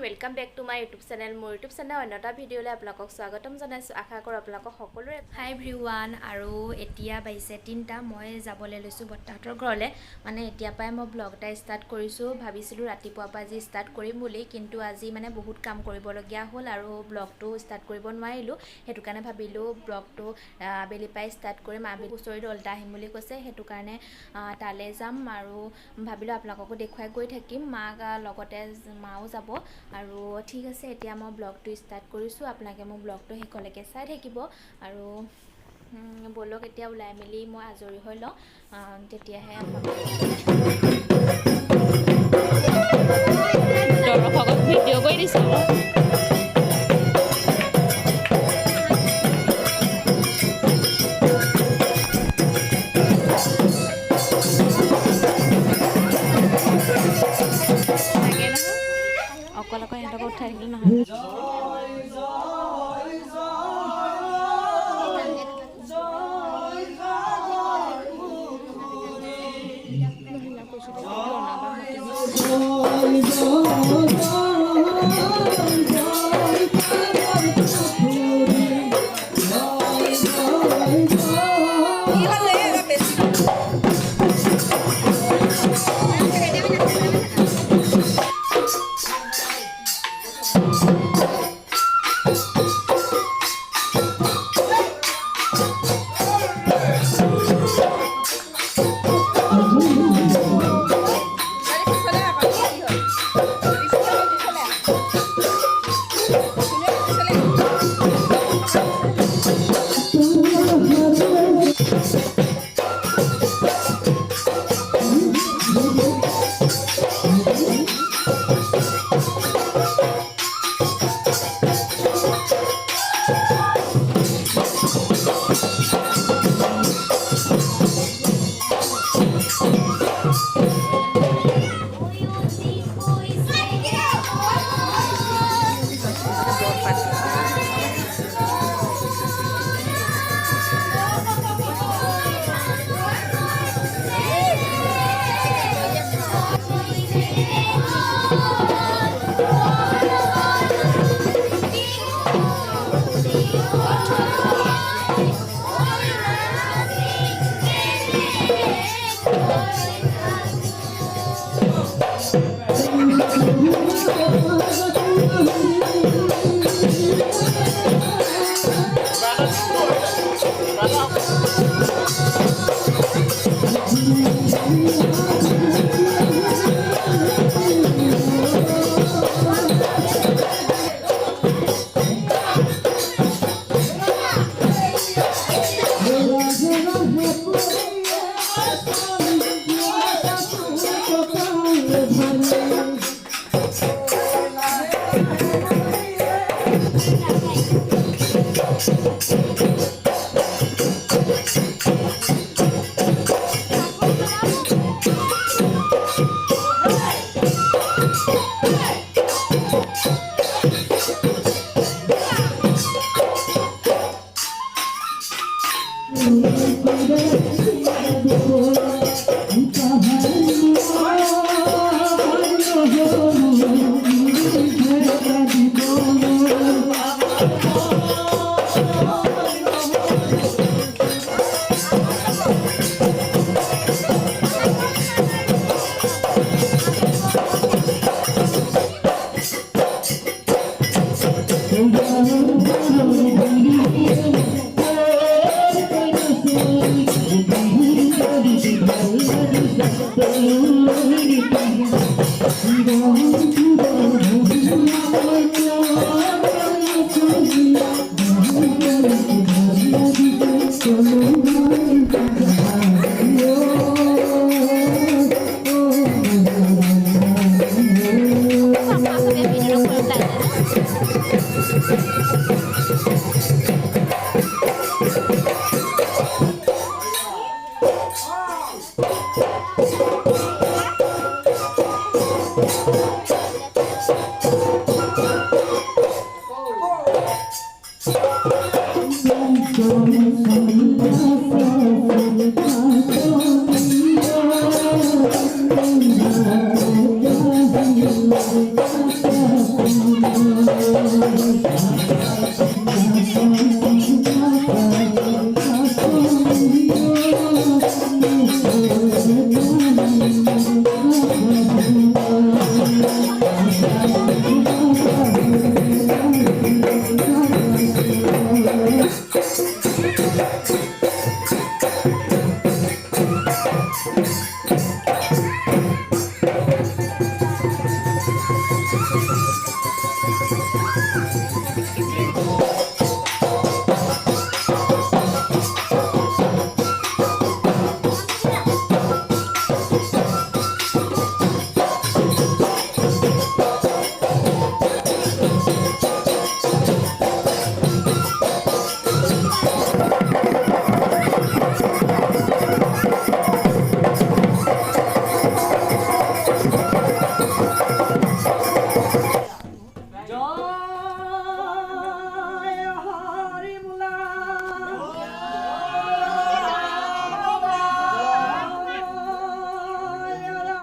welcome back to my YouTube channel more YouTube channel अन्यटा भिडिओले आपलोকক स्वागतम जनाइছো आशा करो आपलोকক সকলোৰে হাই एवरीवन আৰু এতিয়া বাইছে 3টা মই যাবলৈ লৈছো বত্তাহতৰ ঘৰলে মানে এতিয়া পাই মই ব্লগ এটা ষ্টাৰ্ট কৰিছো ভাবিছিলো ৰাতিপুৱা পৰা আজি ষ্টাৰ্ট কৰিম বুলি কিন্তু আজি মানে বহুত কাম কৰিব লগিয়া হ'ল আৰু ব্লগটো ষ্টাৰ্ট কৰিব নোৱাৰিলো হেতু কাৰণে ভাবিলো ব্লগটো আবেলি পাই ষ্টাৰ্ট কৰিম আবেলি হুচৰি দলটা আহিম বুলি কৈছে হেতু কাৰণে তালে যাম আৰু ভাবিলো आपलोকক দেখুৱাই গৈ থাকিম মাক লগতে মাও যাব আৰু ঠিক আছে এতিয়া মই ব্লগটো ষ্টাৰ্ট কৰিছো আপোনালোকে মোৰ ব্লগটো হেকলৈকে চাই থাকিব আৰু বলক এতিয়া উলাই মেলি মই আজৰি হৈ লওঁ তেতিয়াহে আপোনালোকক ভিডিও কৰি দিছো অকলকৈ হেতক উঠাই দিলে নহয়